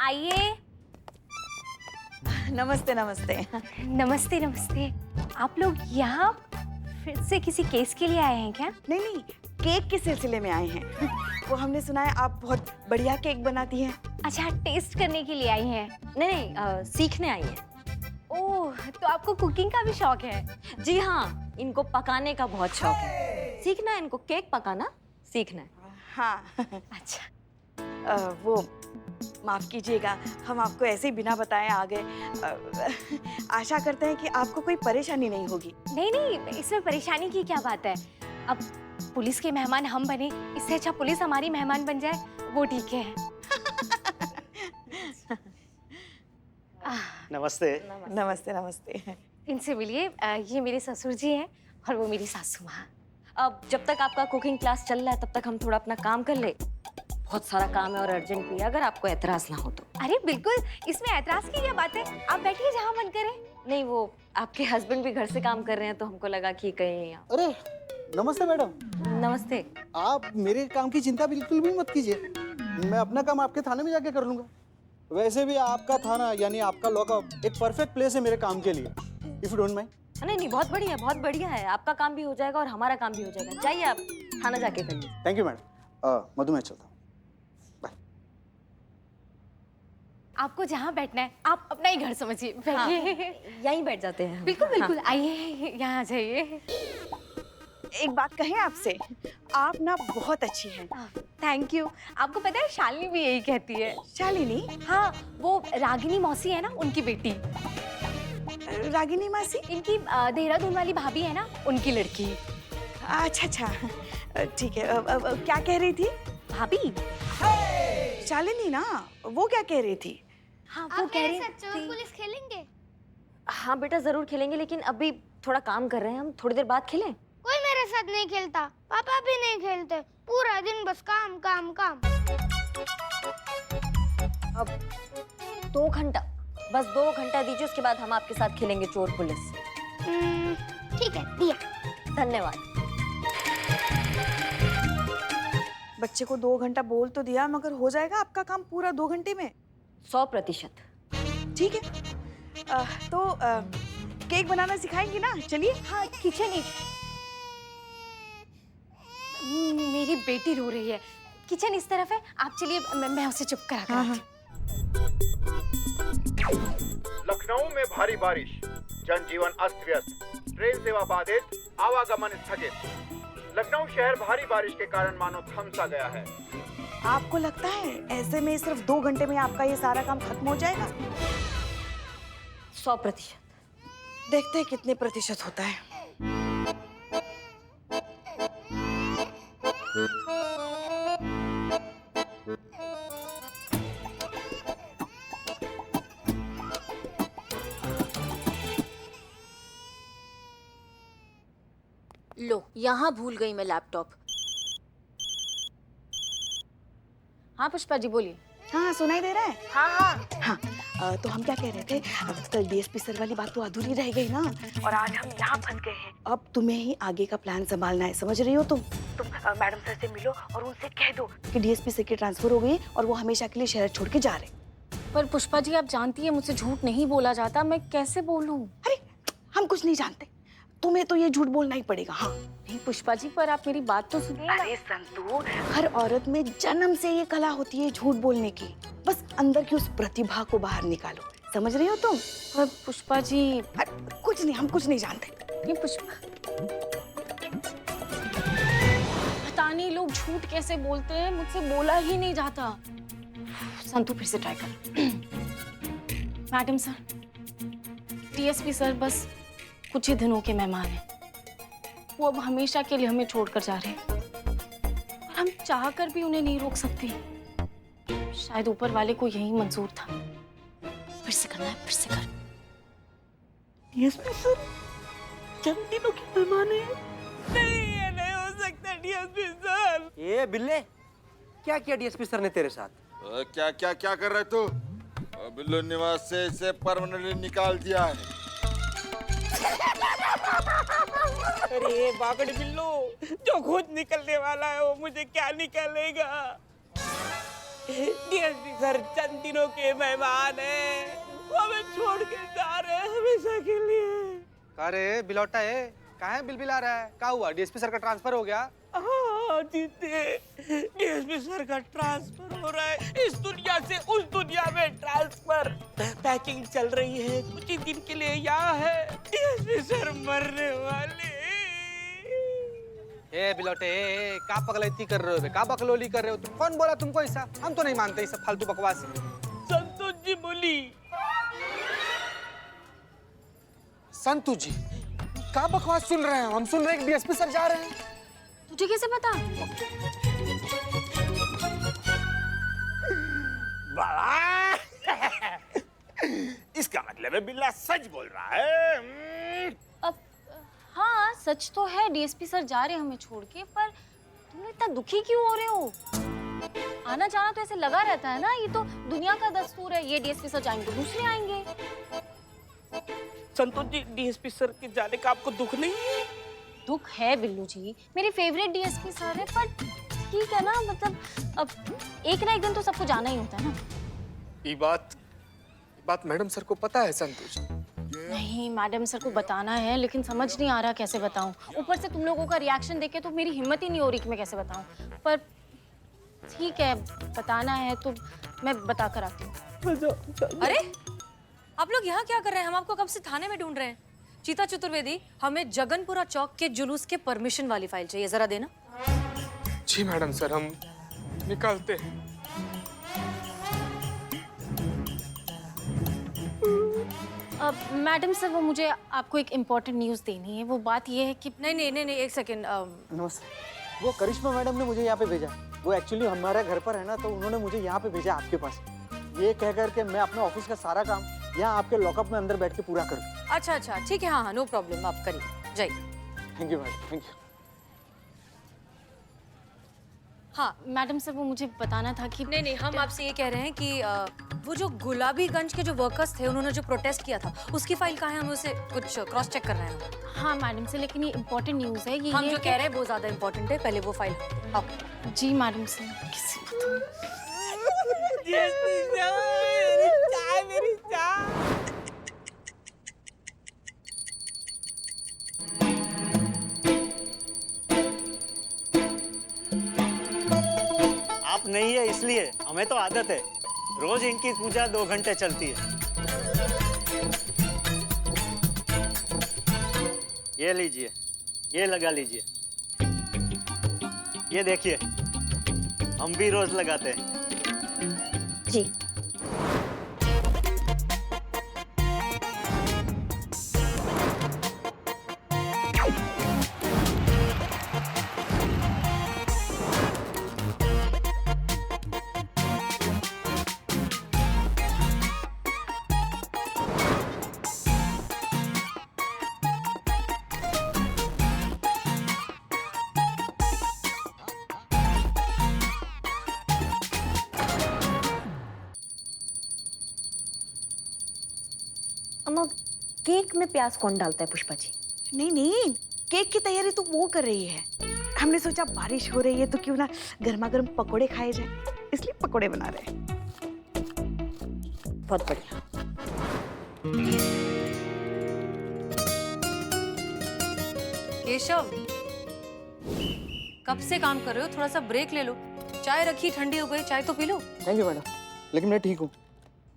आइए। नमस्ते नमस्ते। नमस्ते नमस्ते। आप लोग यहाँ फिर से किसी केस के लिए आए हैं क्या? नहीं नहीं, केक के सिलसिले में आए हैं। वो हमने सुना है आप बहुत बढ़िया केक बनाती हैं। अच्छा, टेस्ट करने के लिए आई हैं? नहीं, सीखने आई है। ओह, तो आपको कुकिंग का भी शौक है? जी हाँ, इनको पकाने का बहुत शौक है। सीखना है इनको, केक पकाना सीखना है। हाँ। अच्छा। वो माफ कीजिएगा, हम आपको ऐसे ही बिना बताए आ गए। आशा करते हैं कि आपको कोई परेशानी नहीं होगी। नहीं नहीं, इसमें परेशानी की क्या बात है। अब पुलिस के मेहमान हम बने, इससे अच्छा पुलिस हमारी मेहमान बन जाए, वो ठीक है। नमस्ते। नमस्ते नमस्ते। इनसे मिलिए, ये मेरे ससुर जी हैं और वो मेरी सासू माँ। अब जब तक आपका कुकिंग क्लास चल रहा है तब तक हम थोड़ा अपना काम कर ले। बहुत सारा काम है और अर्जेंट भी है, अगर आपको एतराज ना हो तो। अरे बिल्कुल, इसमें ऐतराज की क्या बात है, आप बैठिए जहाँ मन करे। नहीं, वो आपके हस्बैंड भी घर से काम कर रहे हैं तो हमको लगा कि कहीं। अरे नमस्ते मैडम। नमस्ते। आप मेरे काम की चिंता बिल्कुल भी मत कीजिए, मैं अपना काम आपके थाने में जाके कर लूंगा। वैसे भी आपका थाना यानी आपका लॉकअप एक परफेक्ट प्लेस है मेरे काम के लिए, इफ यू डोंट माइंड। नहीं नहीं, बहुत बढ़िया, बहुत बढ़िया है। आपका काम भी हो जाएगा और हमारा काम भी हो जाएगा। जाइए, आप थाना जाके करिए। Thank you madam. मधु, मैं चलता हूँ। आपको जहाँ बैठना है आप अपना ही घर समझिए, बैठिए। यहीं बैठ जाते हैं हम। बिल्कुल बिल्कुल, आइए यहाँ आ जाइए। एक बात कहें आपसे, आप ना बहुत अच्छी हैं। Thank you. आपको पता है शालिनी भी यही कहती है। शालिनी? हाँ, वो रागिनी मौसी है ना, उनकी बेटी। रागिनी मासी? इनकी देहरादून वाली भाभी है ना, उनकी लड़की। अच्छा अच्छा, ठीक है। क्या कह रही थी भाभी? शालिनी ना, वो क्या कह रही थी? हाँ, वो कह रही चोर थी। पुलिस खेलेंगे? हाँ बेटा, जरूर खेलेंगे, लेकिन अभी थोड़ा काम कर रहे हैं हम। थोड़ी देर बाद खेलें। कोई मेरे साथ नहीं खेलता, पापा भी नहीं खेलते, पूरा दिन बस काम काम काम। अब 2 घंटा, बस 2 घंटा दीजिए, उसके बाद हम आपके साथ खेलेंगे चोर पुलिस। ठीक है, दिया। धन्यवाद। बच्चे को 2 घंटा बोल तो दिया, मगर हो जाएगा आपका काम पूरा 2 घंटे में? 100%। ठीक है। तो केक बनाना सिखाएंगी ना? चलिए। हाँ, किचन ही। मेरी बेटी रो रही है, किचन इस तरफ है, आप चलिए, मैं उसे चुप करा कर आती हूँ। लखनऊ में भारी बारिश, जनजीवन अस्त व्यस्त, ट्रेन सेवा बाधित, आवागमन स्थगित। लखनऊ शहर भारी बारिश के कारण मानो थम सा गया है। आपको लगता है ऐसे में सिर्फ 2 घंटे में आपका ये सारा काम खत्म हो जाएगा? 100%। देखते हैं कितने प्रतिशत होता है। लो, यहाँ भूल गई मैं लैपटॉप। हाँ पुष्पा जी, बोलिए। हाँ, सुनाई दे रहा है? हाँ हाँ। हाँ, तो हम क्या कह रहे थे, कल डीएसपी सर वाली बात तो अधूरी रह गई ना, और आज हम यहाँ फंस गए हैं। अब तुम्हें ही आगे का प्लान संभालना है, समझ रही हो तुम? मैडम सर से मिलो और उनसे कह दो कि डीएसपी सर की ट्रांसफर हो गई और वो हमेशा के लिए शहर छोड़ के जा रहे। पर पुष्पा जी, आप जानती है मुझसे झूठ नहीं बोला जाता, मैं कैसे बोलूं? अरे, हम कुछ नहीं जानते, तुम्हें तो ये झूठ बोलना ही पड़ेगा। हाँ नहीं पुष्पा जी, पर आप मेरी बात तो सुनिए। अरे संतू, हर औरत में जन्म से ये कला होती है झूठ बोलने की, बस अंदर की उस प्रतिभा को बाहर निकालो, समझ रही हो तुम? पर पुष्पा जी। कुछ नहीं, हम कुछ नहीं जानते। नहीं पुष्पा, पता नहीं लोग झूठ कैसे बोलते हैं, मुझसे बोला ही नहीं जाता। संतू फिर से ट्राई कर। मैडम सर, डीएसपी सर बस कुछ ही दिनों के मेहमान हैं, वो अब हमेशा के लिए हमें छोड़कर जा रहे हैं और हम चाह कर भी उन्हें नहीं रोक सकते। शायद ऊपर वाले को यही मंजूर था। फिर से करना है, फिर से कर। डीएसपी सर चंद दिनों के मेहमान हैं। नहीं, ये नहीं हो सकता डीएसपी सर। ये बिल्ले, क्या किया डीएसपी सर ने तेरे साथ? क्या क्या क्या कर रहे तू? बिल्लू निवास से इसे परमानेंटली निकाल दिया है। अरे बागड़ बिल्लू, जो खुद निकलने वाला है वो मुझे क्या निकलेगा? डीएसपी सर चंद दिनों के मेहमान हैं, वो हमें छोड़ के जा रहे हैं हमेशा के लिए। अरे बिलौटा है, कहाँ है बिलबिला रहा है? क्या हुआ? डीएसपी सर का ट्रांसफर हो गया? हाँ जीते, डीएसपी सर का ट्रांसफर हो रहा है, इस दुनिया से उस दुनिया में ट्रांसफर। पैकिंग चल रही है, कुछ ही दिन के लिए यहाँ है, डीएसपी सर मरने वाले। ए बिलौटे, का पगलैती कर रहे हो? का बकलोली कर रहे हो? तुम कौन बोला तुमको ऐसा? हम तो नहीं मानते ये सब फालतू बकवास। संतोष जी बोली। संतु जी, का बकवास सुन रहे हैं? हम सुन रहे हैं कि डीएसपी सर जा रहे हैं। तुझे कैसे पता? इसका मतलब है बिल्ला सच बोल रहा है। अब हाँ सच तो है, डीएसपी सर जा रहे हैं हमें छोड़ के, पर तुम इतना दुखी क्यों हो रहे हो? आना जाना तो ऐसे लगा रहता है ना, ये तो दुनिया का दस्तूर है। ये डीएसपी सर जाएंगे तो दूसरे आएंगे। संतोष जी, डीएसपी सर के जाने का आपको दुख नहीं है? दुख है बिल्लू जी, मेरे फेवरेट डीएसपी सर है, पर ठीक है ना, मतलब अब एक ना एक दिन तो सबको जाना ही होता है ना। ये बात मैडम सर को पता है संतोष? नहीं, मैडम सर को बताना है, लेकिन समझ नहीं आ रहा कैसे बताऊं। ऊपर से तुम लोगों का रिएक्शन देख के तो मेरी हिम्मत ही नहीं हो रही कि मैं कैसे बताऊं। पर ठीक है, बताना है तो मैं बता कर आती हूँ। अरे आप लोग यहाँ क्या कर रहे हैं? हम आपको कब से थाने में ढूंढ रहे हैं। चीता चतुर्वेदी, हमें जगनपुरा चौक के जुलूस के परमिशन वाली फाइल चाहिए, जरा देना। जी मैडम सर, हम निकालते हैं। अब मैडम सर, वो मुझे आपको एक इम्पोर्टेंट न्यूज़ देनी है। वो बात ये है कि नहीं, एक सेकेंड। नमस्ते। वो करिश्मा मैडम ने मुझे यहाँ पे भेजा। वो एक्चुअली हमारे घर पर है ना, तो उन्होंने मुझे यहाँ पे भेजा आपके पास, ये कह कर के मैं अपने ऑफिस का सारा काम यहाँ आपके लॉकअप में अंदर बैठ के पूरा करूँ। अच्छा, ठीक है, हाँ, नो प्रॉब्लम, आप करिए, जाइए। Thank you madam, thank you. हाँ मैडम सर, वो मुझे बताना था कि नहीं, हम आपसे ये कह रहे हैं कि वो जो गुलाबीगंज के जो वर्कर्स थे, उन्होंने जो प्रोटेस्ट किया था, उसकी फाइल कहाँ है? हम उसे कुछ क्रॉस चेक कर रहे हैं। हाँ मैडम सर, लेकिन ये इम्पोर्टेंट न्यूज़ है। हम जो कह रहे हैं वो ज्यादा इम्पोर्टेंट है, पहले वो फाइल आओ। जी मैडम सर, किसी बताऊं? मेरी चाय। आप नहीं है इसलिए, हमें तो आदत है, रोज इनकी पूजा 2 घंटे चलती है। ये लीजिए, ये लगा लीजिए, ये देखिए, हम भी रोज लगाते हैं। जी अम्मा, केक में प्याज कौन डालता है पुष्पा जी? नहीं, केक की तैयारी तो वो कर रही है। हमने सोचा बारिश हो रही है तो क्यों ना गर्मा गर्म पकोड़े खाए जाए, इसलिए पकोड़े बना रहे हैं। बहुत बढ़िया। केशव, कब से काम कर रहे हो? थोड़ा सा ब्रेक ले लो। चाय रखी, ठंडी हो गई, चाय तो पी लो। थैंक यू मैडम, लेकिन मैं ठीक हूँ।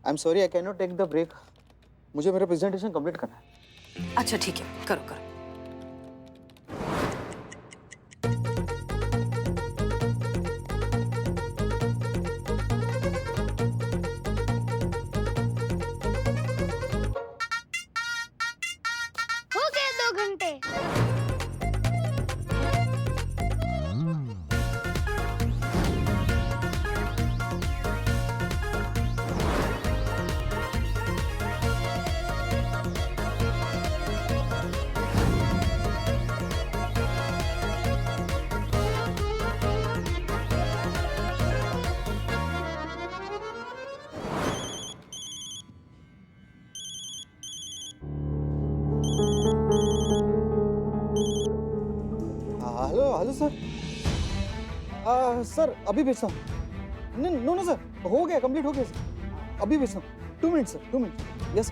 I am sorry, I can not take the break. मुझे मेरा प्रेजेंटेशन कंप्लीट करना है। अच्छा ठीक है, करो। हो गए 2 घंटे। Hello sir. सर अभी भेजता हूँ। नो नो सर, हो गया, कंप्लीट हो गया सर, अभी भेजना, 2 मिनट सर, 2 मिनट, यस।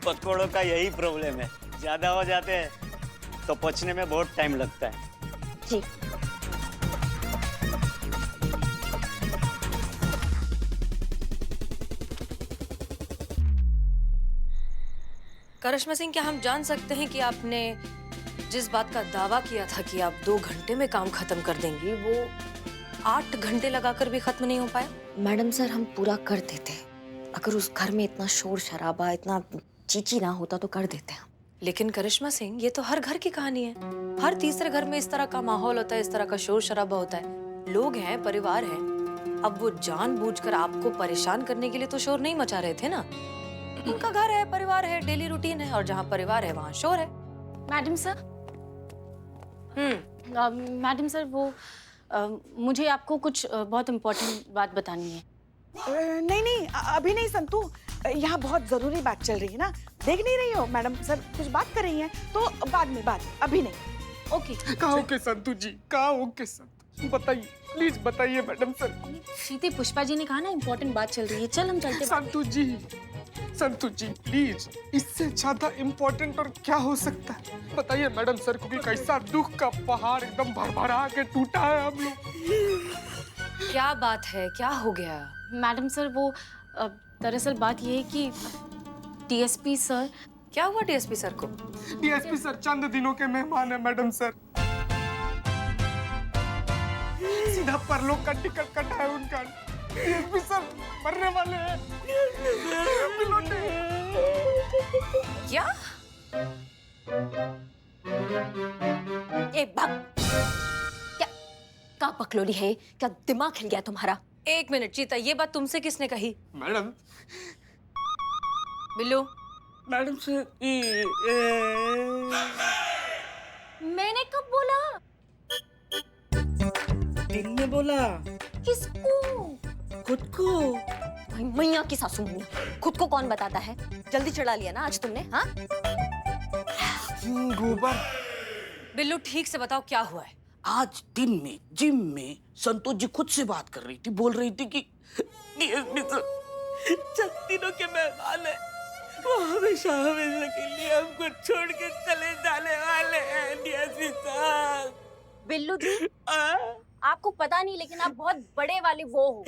पकौड़ों का यही प्रॉब्लम है, ज्यादा हो जाते हैं तो पचने में बहुत टाइम लगता है। जी करिश्मा सिंह, क्या हम जान सकते हैं कि आपने जिस बात का दावा किया था कि आप 2 घंटे में काम खत्म कर देंगी, वो 8 घंटे लगाकर भी खत्म नहीं हो पाया? मैडम सर, हम पूरा कर देते। अगर उस घर में इतना शोर शराबा, इतना चीची ना होता तो कर देते हैं। लेकिन करिश्मा सिंह, ये तो हर घर की कहानी है। हर तीसरे घर में इस तरह का माहौल होता है, इस तरह का शोर शराबा होता है। लोग हैं, परिवार है। अब वो जानबूझकर आपको परेशान करने के लिए तो शोर नहीं मचा रहे थे ना। उनका घर है, परिवार है, डेली रूटीन है, और जहाँ परिवार है वहाँ शोर है। मैडम सर, मैडम सर, वो मुझे आपको कुछ बहुत इम्पोर्टेंट बात बतानी है। नहीं नहीं, अभी नहीं संतू, यहाँ बहुत जरूरी बात चल रही है ना, देख नहीं रही हो? मैडम सर कुछ बात कर रही हैं, तो बाद में, अभी नहीं। ओके। कहाँ ओके संतू जी, कहाँ ओके संतू, बताइए प्लीज बताइए मैडम सर। सीते पुष्पा जी ने कहा ना इम्पोर्टेंट बात चल रही है, चल हम चलते। संतू जी प्लीज, इससे ज्यादा इम्पोर्टेंट और क्या हो सकता है? बताइए मैडम सर, क्योंकि कैसा दुख का पहाड़ एकदम भरभरा के टूटा है हम लोग। क्या बात है, क्या हो गया? मैडम सर, वो दरअसल बात ये है कि डीएसपी सर। क्या हुआ डीएसपी सर को? डीएसपी सर चंद दिनों के मेहमान है मैडम सर, सीधा परलोक का टिकट कटा है उनका। डीएसपी सर मरने वाले हैं। क्या? ए भाग! क्या का पकलोली है? क्या दिमाग हिल गया तुम्हारा? 1 मिनट चीता, ये बात तुमसे किसने कही? मैडम। बिल्लू। मैडम सर, मैंने कब बोला? दिन में बोला। किसको? खुद को। भाई मैया की सासू मैया, खुद को कौन बताता है? जल्दी चढ़ा लिया ना आज तुमने, हाँ? गोबर। बिल्लू, ठीक से बताओ क्या हुआ है? आज दिन में जिम में संतोष जी खुद से बात कर रही थी, बोल रही थी कि डीएसपी सर चंद दिनों के मेहमान है, वो हमेशा हमेशा के लिए हमको छोड़ के चले जाने वाले हैं। DSP sir. बिल्लू जी, आपको पता नहीं, लेकिन आप बहुत बड़े वाले वो हो।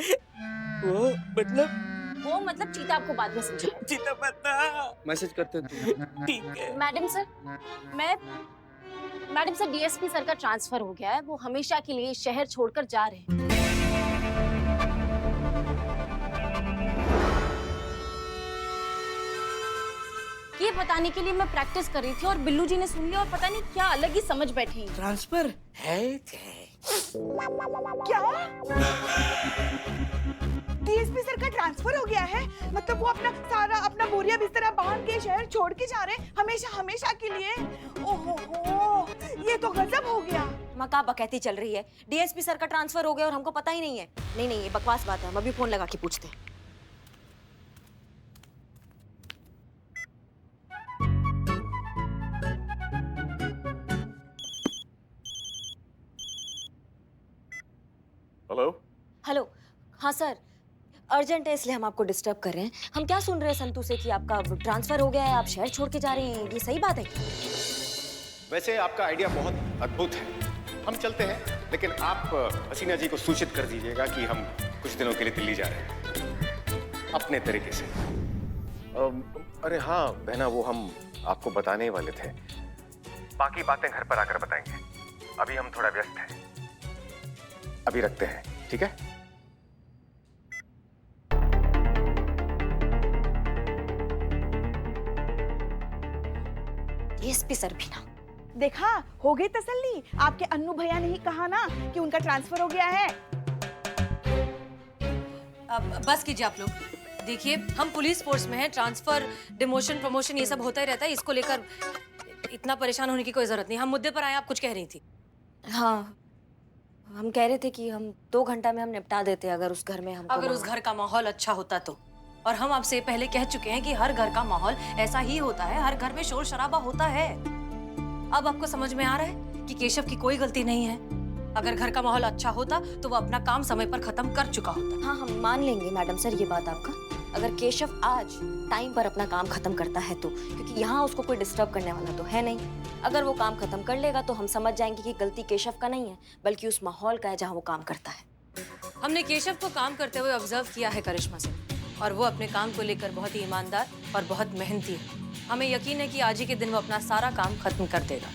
वो मतलब चीता आपको बाद में समझाऊंगी। चिता पता मैसेज करते हैं। ठीक है मैडम सर, डीएसपी सर का ट्रांसफर हो गया है, वो हमेशा के लिए शहर छोड़कर जा रहे हैं। ये बताने के लिए मैं प्रैक्टिस कर रही थी और बिल्लू जी ने सुन लिया और पता नहीं क्या अलग ही समझ बैठी। ट्रांसफर है क्या? डीएसपी सर का ट्रांसफर हो गया है? मतलब वो अपना बोरिया बिस्तरा बांध के शहर छोड़ के जा रहे हैं, हमेशा के लिए? ओहो, ये तो गजब हो गया। मका बकैती चल रही है। डीएसपी सर का ट्रांसफर हो गया और हमको पता ही नहीं है। नहीं, ये बकवास बात है। हम अभी फोन लगा के पूछते हैं। हेलो। हाँ सर, अर्जेंट है इसलिए हम आपको डिस्टर्ब कर रहे हैं। हम क्या सुन रहे हैं संतू से कि आपका ट्रांसफर हो गया है, आप शहर छोड़ के जा रहे हैं, ये सही बात है क्या? वैसे आपका आइडिया बहुत अद्भुत है, हम चलते हैं, लेकिन आप हसीना जी को सूचित कर दीजिएगा कि हम कुछ दिनों के लिए दिल्ली जा रहे हैं अपने तरीके से। अरे हाँ बहना, वो हम आपको बताने ही वाले थे, बाकी बातें घर पर आकर बताएंगे, अभी हम थोड़ा व्यस्त हैं, अभी रखते हैं, ठीक है? डीएसपी सर भी ना। देखा, हो गई तसल्ली। आपके अन्नू भैया ने ही कहा ना कि उनका ट्रांसफर हो गया है। अब बस कीजिए आप लोग। देखिए, हम पुलिस फोर्स में हैं, ट्रांसफर, डिमोशन, प्रमोशन ये सब होता ही रहता है। इसको लेकर इतना परेशान होने की कोई जरूरत नहीं। हम मुद्दे पर आए, आप कुछ कह रही थी। हाँ, हम कह रहे थे कि हम 2 घंटा में हम निपटा देते अगर उस घर में हमको अगर उस घर का माहौल अच्छा होता तो। और हम आपसे पहले कह चुके हैं कि हर घर का माहौल ऐसा ही होता है, हर घर में शोर शराबा होता है। अब आपको समझ में आ रहा है कि केशव की कोई गलती नहीं है। अगर घर का माहौल अच्छा होता तो वो अपना काम समय पर खत्म कर चुका होता। हाँ, हम मान लेंगे मैडम सर ये बात आपका, अगर केशव आज टाइम पर अपना काम खत्म करता है तो, क्योंकि यहाँ उसको कोई डिस्टर्ब करने वाला तो है नहीं। अगर वो काम खत्म कर लेगा तो हम समझ जाएंगे कि गलती केशव का नहीं है, बल्कि उस माहौल का है जहाँ वो काम करता है। हमने केशव को काम करते हुए ऑब्जर्व किया है करिश्मा से, और वो अपने काम को लेकर बहुत ही ईमानदार और बहुत मेहनती है। हमें यकीन है कि आज ही के दिन वो अपना सारा काम खत्म कर देगा।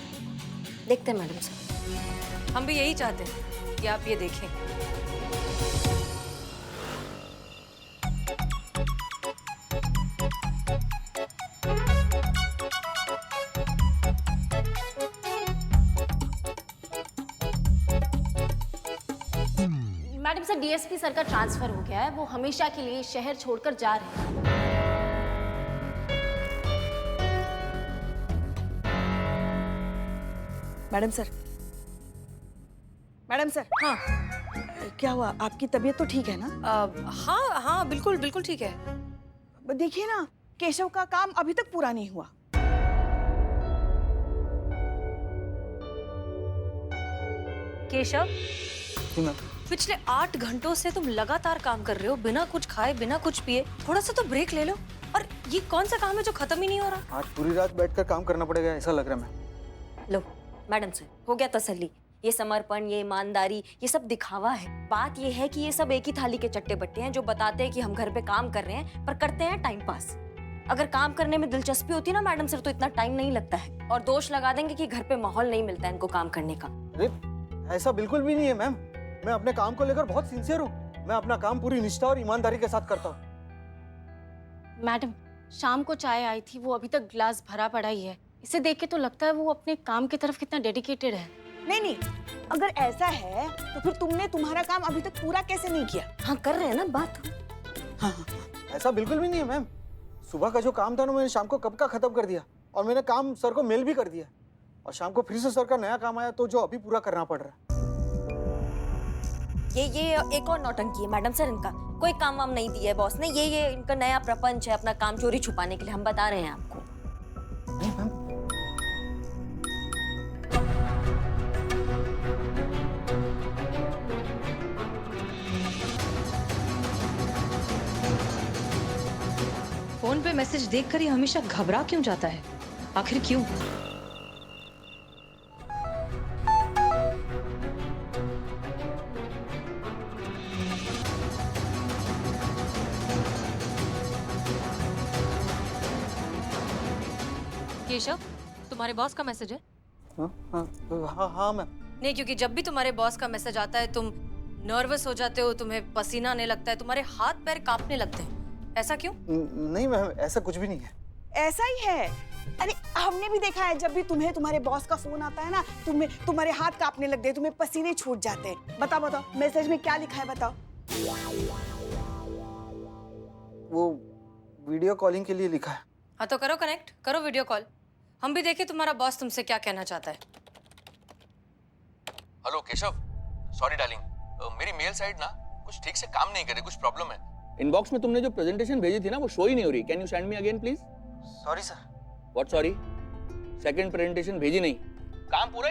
देखते हैं मैडम सर। हम भी यही चाहते हैं कि आप ये देखें। मैडम सर, डीएसपी सर का ट्रांसफर हो गया है, वो हमेशा के लिए शहर छोड़कर जा रहे हैं। मैडम सर, मैडम सर, हाँ क्या हुआ? आपकी तबीयत तो ठीक है ना? हाँ हाँ, बिल्कुल बिल्कुल ठीक है। देखिए ना, केशव का काम अभी तक पूरा नहीं हुआ। केशव, जी मैम। पिछले 8 घंटों से तुम लगातार काम कर रहे हो, बिना कुछ खाए, बिना कुछ पिए। थोड़ा सा तो ब्रेक ले लो। और ये कौन सा काम है जो खत्म ही नहीं हो रहा? आज पूरी रात बैठकर काम करना पड़ेगा ऐसा लग रहा है मैम। लो मैडम सर, हो गया तसल्ली। ये समर्पण, ये ईमानदारी, ये सब दिखावा है। बात ये है कि ये सब एक ही थाली के चट्टे बट्टे हैं जो बताते हैं कि हम घर पे काम कर रहे हैं, पर करते हैं टाइम पास। अगर काम करने में दिलचस्पी होती ना मैडम सर, तो इतना टाइम नहीं लगता है। और दोष लगा देंगे कि घर पे माहौल नहीं मिलता है इनको काम करने का। अरे ऐसा बिल्कुल भी नहीं है मैम। मैं अपने काम को लेकर बहुत सिंसियर हूँ। मैं अपना काम पूरी निष्ठा और ईमानदारी के साथ करता हूँ। मैडम, शाम को चाय आई थी, वो अभी तक ग्लास भरा पड़ा ही है। इसे देख के तो लगता है वो अपने काम की तरफ कितना डेडिकेटेड है। नहीं नहीं, अगर ऐसा है तो फिर तुमने तुम्हारा काम अभी तक पूरा कैसे नहीं किया? हाँ, कर रहे हैं ना बात। हाँ हाँ, ऐसा बिल्कुल भी नहीं है मैम। सुबह का जो काम था ना, मैंने शाम को कब का खत्म कर दिया, और मैंने काम सर को मेल भी कर दिया। और शाम को फिर से सर का नया काम आया तो जो अभी पूरा करना पड़ रहा है। ये एक और नौटंकी है मैडम सर इनका। कोई काम वाम नहीं दिया है बॉस ने। ये इनका नया प्रपंच है, अपना काम चोरी छुपाने के लिए। हम बता रहे हैं आपको। नहीं मैम, फोन पे मैसेज देखकर ही हमेशा घबरा क्यों जाता है? आखिर क्यों? केशव, तुम्हारे बॉस का मैसेज है? हाँ हाँ हाँ हाँ मैम। नहीं, क्योंकि जब भी तुम्हारे बॉस का मैसेज आता है तुम नर्वस हो जाते हो, तुम्हें पसीना आने लगता है, तुम्हारे हाथ पैर कांपने लगते हैं। ऐसा क्यों? नहीं मैम, ऐसा कुछ भी नहीं है। ऐसा ही है। अरे हमने भी देखा है, जब भी तुम्हें तुम्हारे बॉस का फोन आता है ना, तुम्हारे हाथ कांपने लगते हैं, तुम्हें पसीने छूट जाते हैं। बताओ मैसेज में क्या लिखा है, बताओ। वो वीडियो कॉलिंग के लिए लिखा है। हाँ तो करो कनेक्ट, करो वीडियो कॉल। हम भी देखें तुम्हारा बॉस तुमसे क्या कहना चाहता है। हेलो केशव, सॉरी डार्लिंग, मेरी मेल साइट ना कुछ ठीक से काम नहीं कर रही, कुछ प्रॉब्लम है। इनबॉक्स में तुमने जो प्रेजेंटेशन भेजी थी ना, वो शो ही नहीं हो रही। Can you send me again please? Sorry sir. What sorry? Second presentation भेजी नहीं, काम पूरा